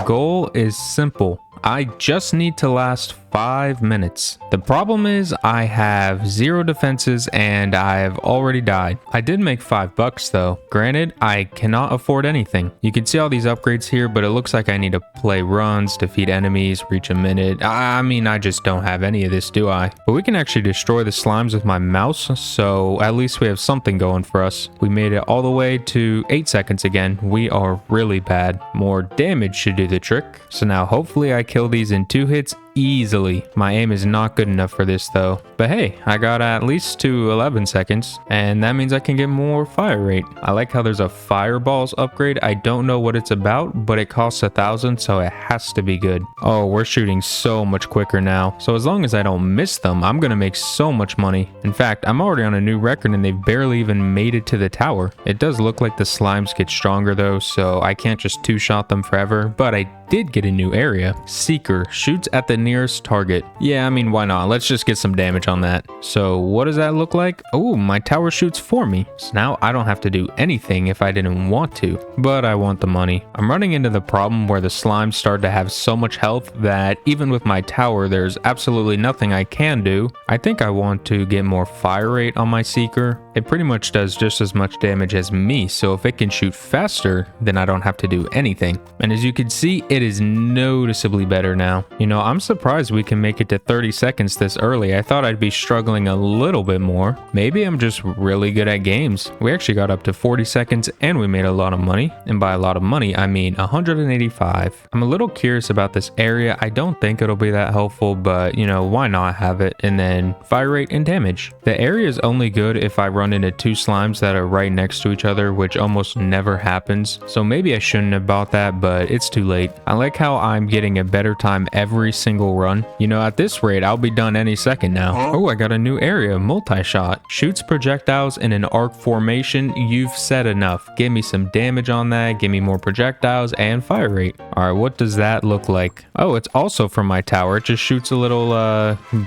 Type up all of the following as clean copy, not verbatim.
goal is simple. I just need to last 5 minutes. The problem is I have 0 defenses and I have already died. I did make $5 though. Granted, I cannot afford anything. You can see all these upgrades here, but it looks like I need to play runs, defeat enemies, reach a minute. I mean, I just don't have any of this, do I? But we can actually destroy the slimes with my mouse, so at least we have something going for us. We made it all the way to 8 seconds again. We are really bad. More damage should do the trick. So now hopefully I kill these in 2 hits easily. My aim is not good enough for this though. But hey, I got at least to 11 seconds, and that means I can get more fire rate. I like how there's a fireballs upgrade. I don't know what it's about, but it costs 1,000, so it has to be good. Oh, we're shooting so much quicker now. So as long as I don't miss them, I'm gonna make so much money. In fact, I'm already on a new record and they've barely even made it to the tower. It does look like the slimes get stronger though, so I can't just 2-shot them forever, but I did get a new area. Seeker shoots at the nearest target. Yeah, I mean, why not? Let's just get some damage on that. So what does that look like? Oh, my tower shoots for me. So now I don't have to do anything if I didn't want to, but I want the money. I'm running into the problem where the slimes start to have so much health that even with my tower, there's absolutely nothing I can do. I think I want to get more fire rate on my Seeker. It pretty much does just as much damage as me, so if it can shoot faster, then I don't have to do anything. And as you can see, it is noticeably better now. You know, I'm surprised we can make it to 30 seconds this early. I thought I'd be struggling a little bit more. Maybe I'm just really good at games. We actually got up to 40 seconds and we made a lot of money. And by a lot of money, I mean 185. I'm a little curious about this area. I don't think it'll be that helpful, but you know, why not have it? And then fire rate and damage. The area is only good if I run into 2 slimes that are right next to each other, which almost never happens. So maybe I shouldn't have bought that, but it's too late. I like how I'm getting a better time every single run. You know, at this rate, I'll be done any second now. Oh, I got a new area, multi-shot. Shoots projectiles in an arc formation. You've said enough. Give me some damage on that. Give me more projectiles and fire rate. All right, what does that look like? Oh, it's also from my tower. It just shoots a little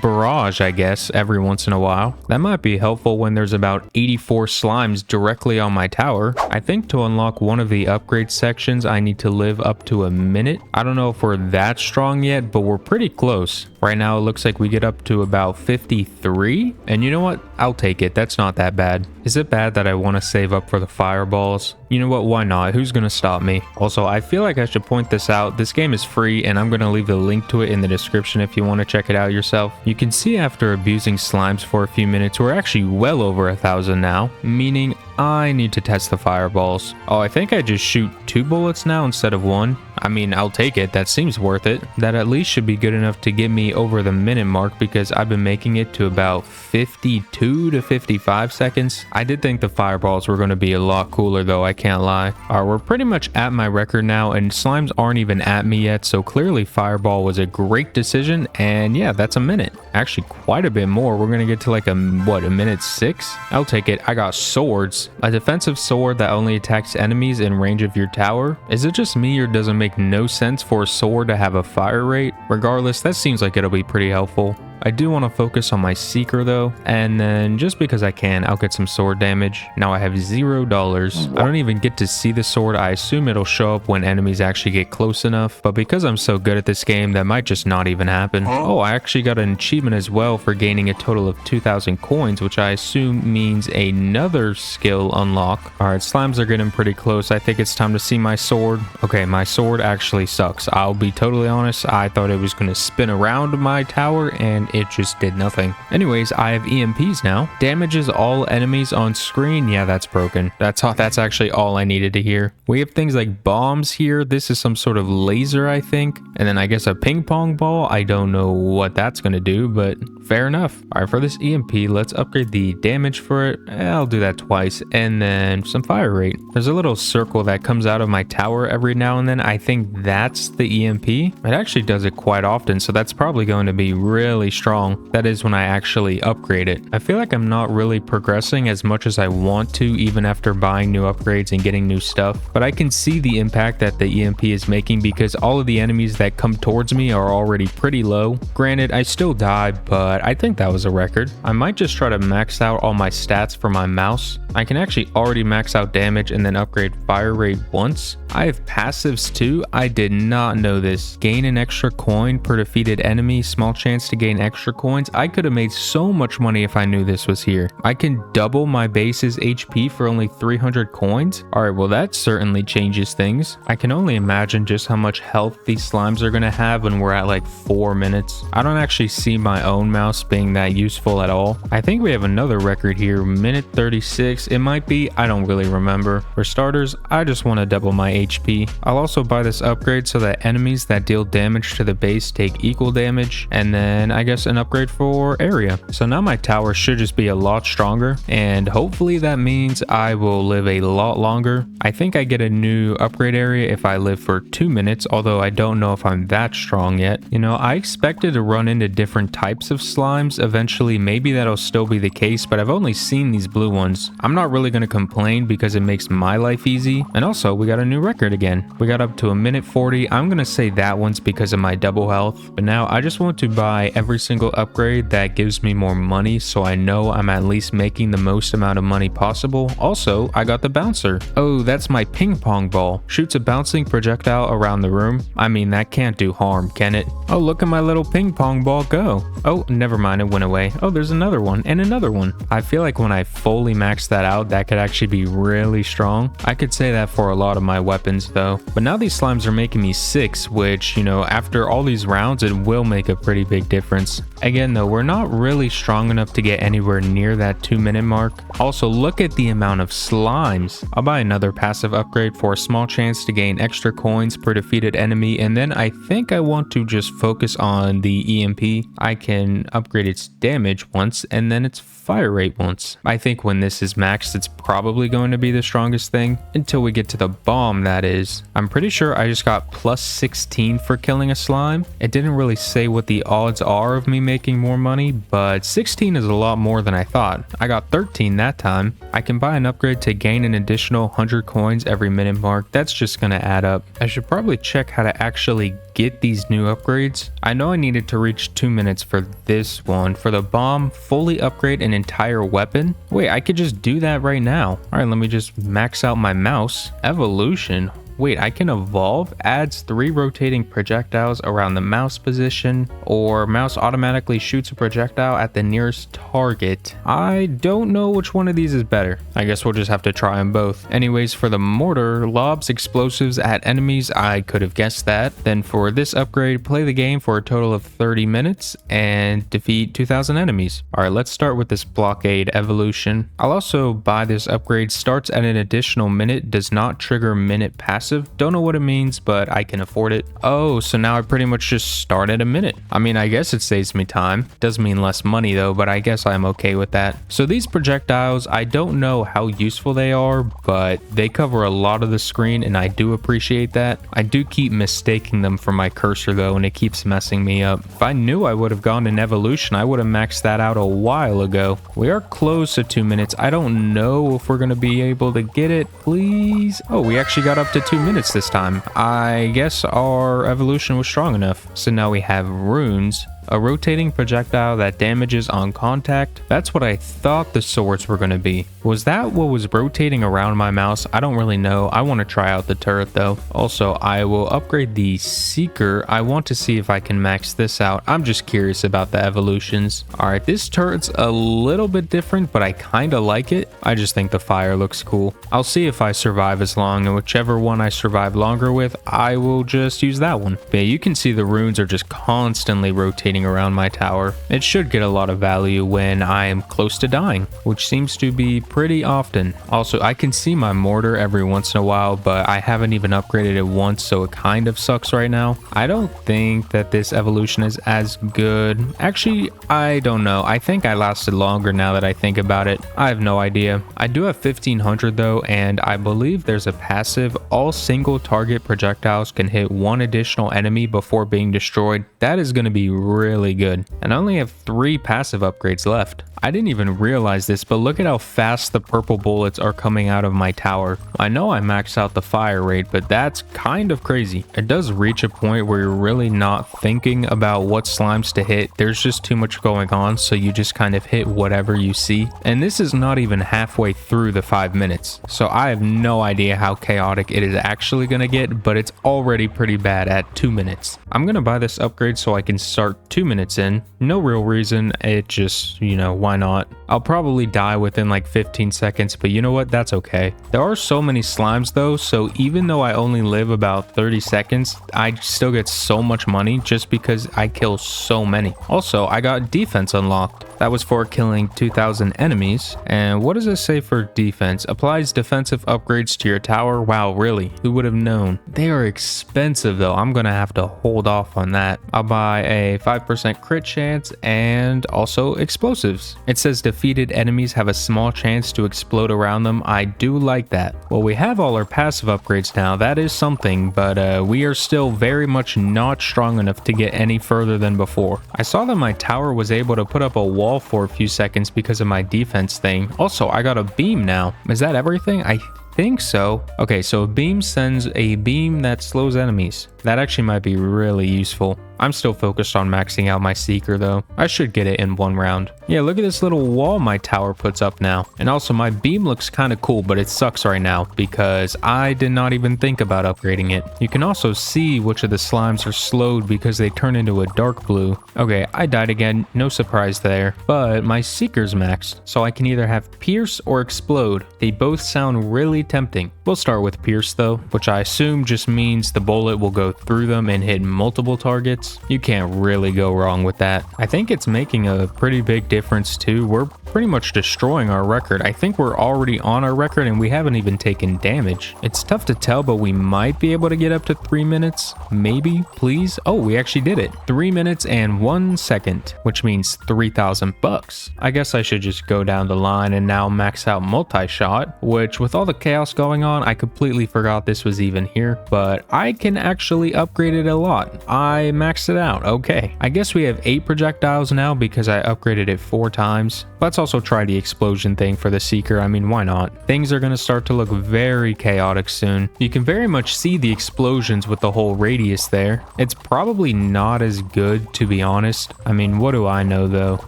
barrage, I guess, every once in a while. That might be helpful when there's about 84 slimes directly on my tower. I think to unlock one of the upgrade sections, I need to live up to a minute. I don't know if we're that strong yet, but we're pretty close. Right now, it looks like we get up to about 53. And you know what? I'll take it. That's not that bad. Is it bad that I want to save up for the fireballs? You know what? Why not? Who's going to stop me? Also, I feel like I should point this out. This game is free, and I'm going to leave the link to it in the description if you want to check it out yourself. You can see after abusing slimes for a few minutes, we're actually well over 1,000 now, meaning I need to test the fireballs. Oh, I think I just shoot 2 bullets now instead of 1. I mean, I'll take it. That seems worth it. That at least should be good enough to get me over the minute mark because I've been making it to about 52 to 55 seconds. I did think the fireballs were going to be a lot cooler though, I can't lie. Alright, we're pretty much at my record now and slimes aren't even at me yet, so clearly fireball was a great decision, and yeah, that's a minute. Actually, quite a bit more. We're going to get to like a minute 6? I'll take it. I got swords. A defensive sword that only attacks enemies in range of your tower. Is it just me or does it make no sense for a sword to have a fire rate? Regardless, that seems like it'll be pretty helpful. I do want to focus on my Seeker though, and then just because I can, I'll get some sword damage. Now I have $0. I don't even get to see the sword. I assume it'll show up when enemies actually get close enough, but because I'm so good at this game, that might just not even happen. Oh, I actually got an achievement as well for gaining a total of 2,000 coins, which I assume means another skill unlock. Alright, slimes are getting pretty close. I think it's time to see my sword. Okay, my sword actually sucks. I'll be totally honest. I thought it was going to spin around my tower, and it just did nothing. Anyways, I have EMPs now. Damages all enemies on screen. Yeah, that's broken. That's actually all I needed to hear. We have things like bombs here. This is some sort of laser, I think. And then I guess a ping pong ball. I don't know what that's going to do, but fair enough. All right, for this EMP, let's upgrade the damage for it. I'll do that twice. And then some fire rate. There's a little circle that comes out of my tower every now and then. I think that's the EMP. It actually does it quite often, so that's probably going to be really strong. That is when I actually upgrade it. I feel like I'm not really progressing as much as I want to even after buying new upgrades and getting new stuff, but I can see the impact that the EMP is making because all of the enemies that come towards me are already pretty low. Granted, I still die, but I think that was a record. I might just try to max out all my stats for my mouse. I can actually already max out damage and then upgrade fire rate once. I have passives too. I did not know this. Gain an extra coin per defeated enemy, small chance to gain extra coins. I could have made so much money if I knew this was here. I can double my base's HP for only 300 coins. Alright, well that certainly changes things. I can only imagine just how much health these slimes are going to have when we're at like 4 minutes. I don't actually see my own mouse being that useful at all. I think we have another record here, minute 36. It might be, I don't really remember. For starters, I just want to double my HP. I'll also buy this upgrade so that enemies that deal damage to the base take equal damage, and then I guess an upgrade for area. So now my tower should just be a lot stronger, and hopefully that means I will live a lot longer. I think I get a new upgrade area if I live for 2 minutes, although I don't know if I'm that strong yet. You know, I expected to run into different types of slimes eventually. Maybe that'll still be the case, but I've only seen these blue ones. I'm not really going to complain because it makes my life easy. And also, we got a new record again. We got up to a minute 40. I'm going to say that one's because of my double health. But now I just want to buy every single upgrade that gives me more money so I know I'm at least making the most amount of money possible. Also, I got the bouncer. Oh, that's my ping pong ball. Shoots a bouncing projectile around the room. I mean, that can't do harm, can it? Oh, look at my little ping pong ball go. Oh, never mind, it went away. Oh, there's another one and another one. I feel like when I fully max that out, that could actually be really strong. I could say that for a lot of my weapons though. But now these slimes are making me 6, which, you know, after all these rounds, it will make a pretty big difference. Again though, we're not really strong enough to get anywhere near that 2-minute mark. Also, look at the amount of slimes. I'll buy another passive upgrade for a small chance to gain extra coins per defeated enemy, and then I think I want to just focus on the EMP. I can upgrade its damage once and then its fire rate once. I think when this is maxed, it's probably going to be the strongest thing until we get to the bomb, that is. I'm pretty sure I just got plus 16 for killing a slime. It didn't really say what the odds are of me making more money, but 16 is a lot more than I thought. I got 13 that time. I can buy an upgrade to gain an additional 100 coins every minute mark. That's just going to add up. I should probably check how to actually get these new upgrades. I know I needed to reach 2 minutes for this one. For the bomb, fully upgrade an entire weapon. Wait, I could just do that right now. All right, let me just max out my mouse. Evolution. Wait, I can evolve? Adds 3 rotating projectiles around the mouse position, or mouse automatically shoots a projectile at the nearest target. I don't know which one of these is better. I guess we'll just have to try them both. Anyways, for the mortar, lobs explosives at enemies. I could have guessed that. Then for this upgrade, play the game for a total of 30 minutes and defeat 2,000 enemies. All right, let's start with this blockade evolution. I'll also buy this upgrade. Starts at an additional minute, does not trigger minute passive. Don't know what it means, but I can afford it. Oh, so now I pretty much just start at a minute. I mean, I guess it saves me time. Does mean less money though, but I guess I'm okay with that. So these projectiles, I don't know how useful they are, but they cover a lot of the screen and I do appreciate that. I do keep mistaking them for my cursor though, and it keeps messing me up. If I knew I would have gone in evolution, I would have maxed that out a while ago. We are close to 2 minutes. I don't know if we're going to be able to get it. Please. Oh, we actually got up to 2 minutes this time. I guess our evolution was strong enough. So now we have runes. A rotating projectile that damages on contact. That's what I thought the swords were going to be. Was that what was rotating around my mouse? I don't really know. I want to try out the turret though. Also, I will upgrade the seeker. I want to see if I can max this out. I'm just curious about the evolutions. Alright, this turret's a little bit different, but I kind of like it. I just think the fire looks cool. I'll see if I survive as long, and whichever one I survive longer with, I will just use that one. But yeah, you can see the runes are just constantly rotating around my tower. It should get a lot of value when I am close to dying, which seems to be pretty often. Also, I can see my mortar every once in a while, but I haven't even upgraded it once, so it kind of sucks right now. I don't think that this evolution is as good. Actually, I don't know. I think I lasted longer now that I think about it. I have no idea. I do have 1500 though, and I believe there's a passive. All single target projectiles can hit one additional enemy before being destroyed. That is going to be really good. And I only have 3 passive upgrades left. I didn't even realize this, but look at how fast the purple bullets are coming out of my tower. I know I maxed out the fire rate, but that's kind of crazy. It does reach a point where you're really not thinking about what slimes to hit. There's just too much going on, so you just kind of hit whatever you see. And this is not even halfway through the 5 minutes, so I have no idea how chaotic it is actually going to get, but it's already pretty bad at 2 minutes. I'm going to buy this upgrade so I can start 2 minutes in. No real reason, it just, you know, why not? I'll probably die within like 15 seconds, but you know what? That's okay. There are so many slimes though, so even though I only live about 30 seconds, I still get so much money just because I kill so many. Also, I got defense unlocked. That was for killing 2,000 enemies. And what does it say for defense? Applies defensive upgrades to your tower. Wow, really? Who would have known? They are expensive though. I'm gonna have to hold off on that. I'll buy a 5% crit chance and also explosives. It says defeated enemies have a small chance to explode around them. I do like that. Well, we have all our passive upgrades now. That is something, but we are still very much not strong enough to get any further than before. I saw that my tower was able to put up a wall for a few seconds because of my defense thing. Also, I got a beam now. Is that everything? I think so. Okay, so a beam sends a beam that slows enemies. That actually might be really useful. I'm still focused on maxing out my seeker though. I should get it in 1 round. Yeah, look at this little wall my tower puts up now. And also my beam looks kind of cool, but it sucks right now because I did not even think about upgrading it. You can also see which of the slimes are slowed because they turn into a dark blue. Okay, I died again, no surprise there. But my seeker's maxed, so I can either have pierce or explode. They both sound really tempting. We'll start with pierce though, which I assume just means the bullet will go through them and hit multiple targets. You can't really go wrong with that. I think it's making a pretty big difference too. We're pretty much destroying our record. I think we're already on our record and we haven't even taken damage. It's tough to tell, but we might be able to get up to 3 minutes. Maybe, please. Oh, we actually did it. 3 minutes and 1 second, which means 3,000 bucks. I guess I should just go down the line and now max out multi-shot, which with all the chaos going on, I completely forgot this was even here, but I can actually upgrade it a lot. I maxed it out. Okay. I guess we have 8 projectiles now because I upgraded it 4 times. Let's also try the explosion thing for the seeker. I mean, why not? Things are going to start to look very chaotic soon. You can very much see the explosions with the whole radius there. It's probably not as good, to be honest. I mean, what do I know though?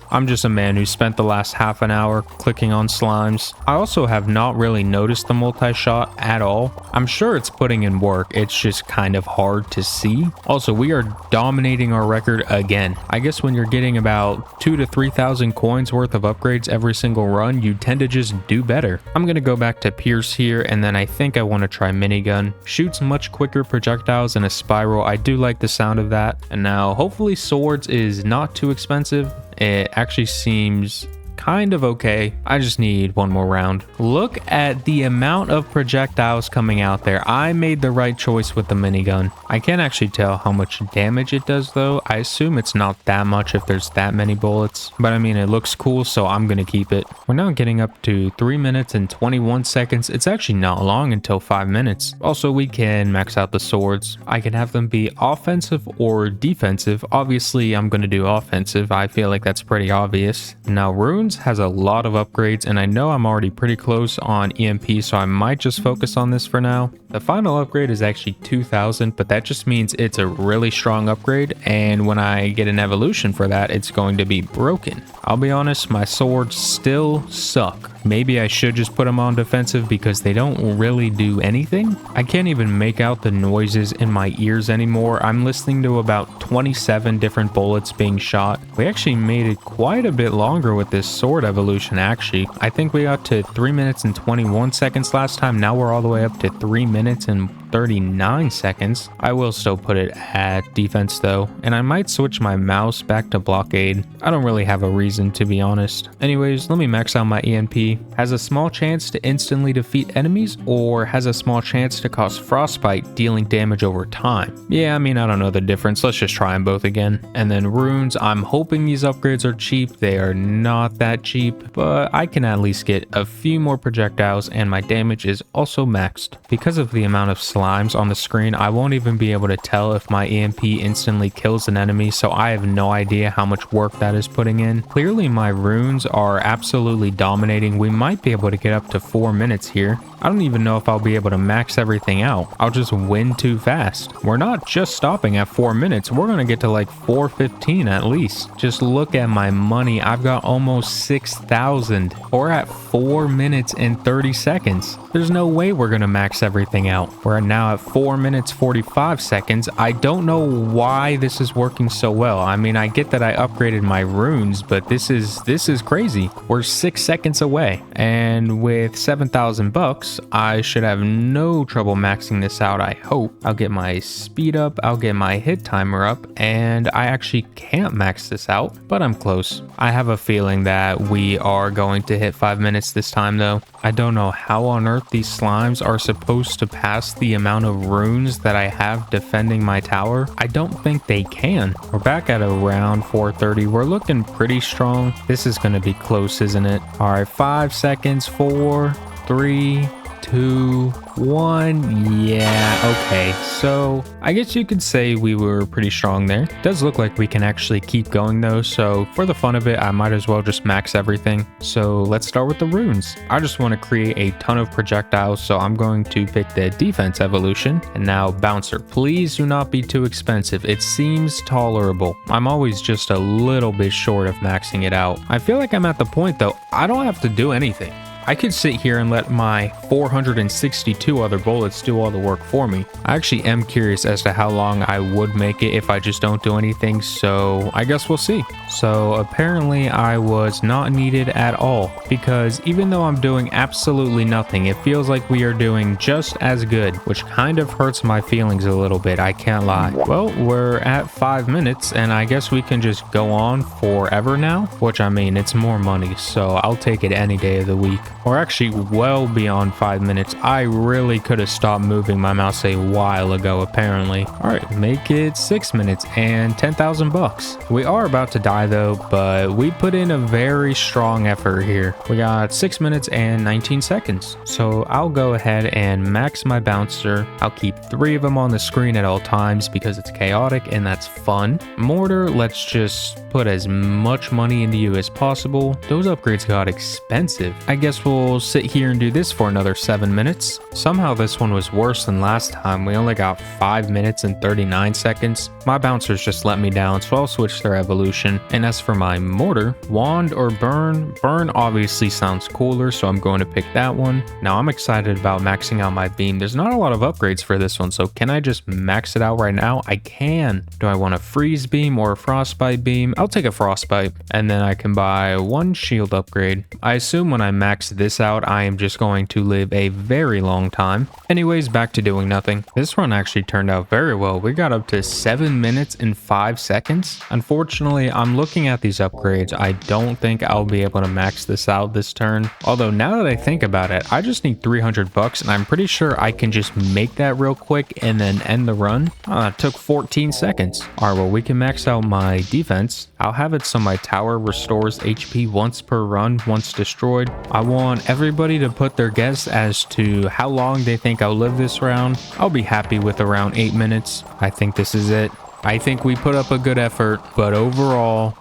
I'm just a man who spent the last half an hour clicking on slimes. I also have not really noticed the multi-shot at all. I'm sure it's putting in work. It's just kind of hard to see. Also, we are dominating our record again. I guess when you're getting about 2,000 to 3,000 coins worth of upgrades every single run, you tend to just do better. I'm gonna go back to pierce here, and then I think I want to try minigun. Shoots much quicker projectiles in a spiral. I do like the sound of that. And now hopefully swords is not too expensive. It actually seems kind of okay. I just need 1 more round. Look at the amount of projectiles coming out there. I made the right choice with the minigun. I can't actually tell how much damage it does though. I assume it's not that much if there's that many bullets, but I mean, it looks cool, so I'm gonna keep it. We're now getting up to 3 minutes and 21 seconds. It's actually not long until 5 minutes. Also, we can max out the swords. I can have them be offensive or defensive. Obviously, I'm gonna do offensive. I feel like that's pretty obvious. Now, runes has a lot of upgrades, and I know I'm already pretty close on EMP, so I might just focus on this for now. The final upgrade is actually 2,000, but that just means it's a really strong upgrade, and when I get an evolution for that, it's going to be broken. I'll be honest, my swords still suck. Maybe I should just put them on defensive because they don't really do anything. I can't even make out the noises in my ears anymore. I'm listening to about 27 different bullets being shot. We actually made it quite a bit longer with this sword evolution actually. I think we got to 3 minutes and 21 seconds last time. Now we're all the way up to 3 minutes and 39 seconds. I will still put it at defense though, and I might switch my mouse back to blockade. I don't really have a reason, to be honest. Anyways, let me max out my EMP. Has a small chance to instantly defeat enemies, or has a small chance to cause frostbite, dealing damage over time. Yeah, I mean, I don't know the difference. Let's just try them both again. And then runes, I'm hoping these upgrades are cheap. They are not that cheap, but I can at least get a few more projectiles, and my damage is also maxed. Because of the amount of slimes on the screen, I won't even be able to tell if my EMP instantly kills an enemy, so I have no idea how much work that is putting in. Clearly my runes are absolutely dominating. We might be able to get up to 4 minutes here. I don't even know if I'll be able to max everything out. I'll just win too fast. We're not just stopping at 4 minutes. We're gonna get to like 4:15 at least. Just look at my money. I've got almost 6,000. We're at 4 minutes and 30 seconds. There's no way we're gonna max everything out. We're now at 4 minutes 45 seconds. I don't know why this is working so well. I mean, I get that I upgraded my runes, but this is crazy. We're 6 seconds away, and with 7,000 bucks, I should have no trouble maxing this out, I hope. I'll get my speed up, I'll get my hit timer up, and I actually can't max this out, but I'm close. I have a feeling that we are going to hit 5 minutes this time though. I don't know how on earth these slimes are supposed to pass the amount of runes that I have defending my tower. I don't think they can. We're back at around 4:30. We're looking pretty strong. This is going to be close, isn't it? All right, 5 seconds, 4, 3, 2, 1. Yeah, okay. So I guess you could say we were pretty strong there. It does look like we can actually keep going though. So for the fun of it, I might as well just max everything. So let's start with the runes. I just want to create a ton of projectiles. So I'm going to pick the defense evolution. And now bouncer, please do not be too expensive. It seems tolerable. I'm always just a little bit short of maxing it out. I feel like I'm at the point though, I don't have to do anything. I could sit here and let my 462 other bullets do all the work for me. I actually am curious as to how long I would make it if I just don't do anything, so I guess we'll see. So apparently I was not needed at all, because even though I'm doing absolutely nothing, it feels like we are doing just as good, which kind of hurts my feelings a little bit, I can't lie. Well, we're at 5 minutes, and I guess we can just go on forever now, which I mean, it's more money, so I'll take it any day of the week. Or actually well beyond 5 minutes. I really could have stopped moving my mouse a while ago, apparently. Alright, make it 6 minutes and 10,000 bucks. We are about to die though, but we put in a very strong effort here. We got 6 minutes and 19 seconds. So I'll go ahead and max my bouncer. I'll keep 3 of them on the screen at all times because it's chaotic and that's fun. Mortar, let's just put as much money into you as possible. Those upgrades got expensive. I guess we'll sit here and do this for another 7 minutes. Somehow this one was worse than last time. We only got 5 minutes and 39 seconds. My bouncers just let me down, so I'll switch their evolution. And as for my mortar, wand or burn? Burn obviously sounds cooler, so I'm going to pick that one. Now I'm excited about maxing out my beam. There's not a lot of upgrades for this one, so can I just max it out right now? I can. Do I want a freeze beam or a frostbite beam? I'll take a frostbite, and then I can buy 1 shield upgrade. I assume when I max this out, I am just going to live a very long time. Anyways, back to doing nothing. This run actually turned out very well. We got up to 7 minutes and 5 seconds. Unfortunately, I'm looking at these upgrades. I don't think I'll be able to max this out this turn. Although now that I think about it, I just need 300 bucks, and I'm pretty sure I can just make that real quick and then end the run. It took 14 seconds. Alright, well, we can max out my defense. I'll have it so my tower restores HP once per run, once destroyed. I want everybody to put their guess as to how long they think I'll live this round. I'll be happy with around 8 minutes. I think this is it. I think we put up a good effort, but overall,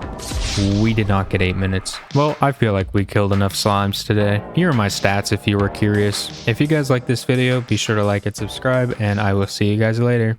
we did not get 8 minutes. Well, I feel like we killed enough slimes today. Here are my stats if you were curious. If you guys like this video, be sure to like and subscribe, and I will see you guys later.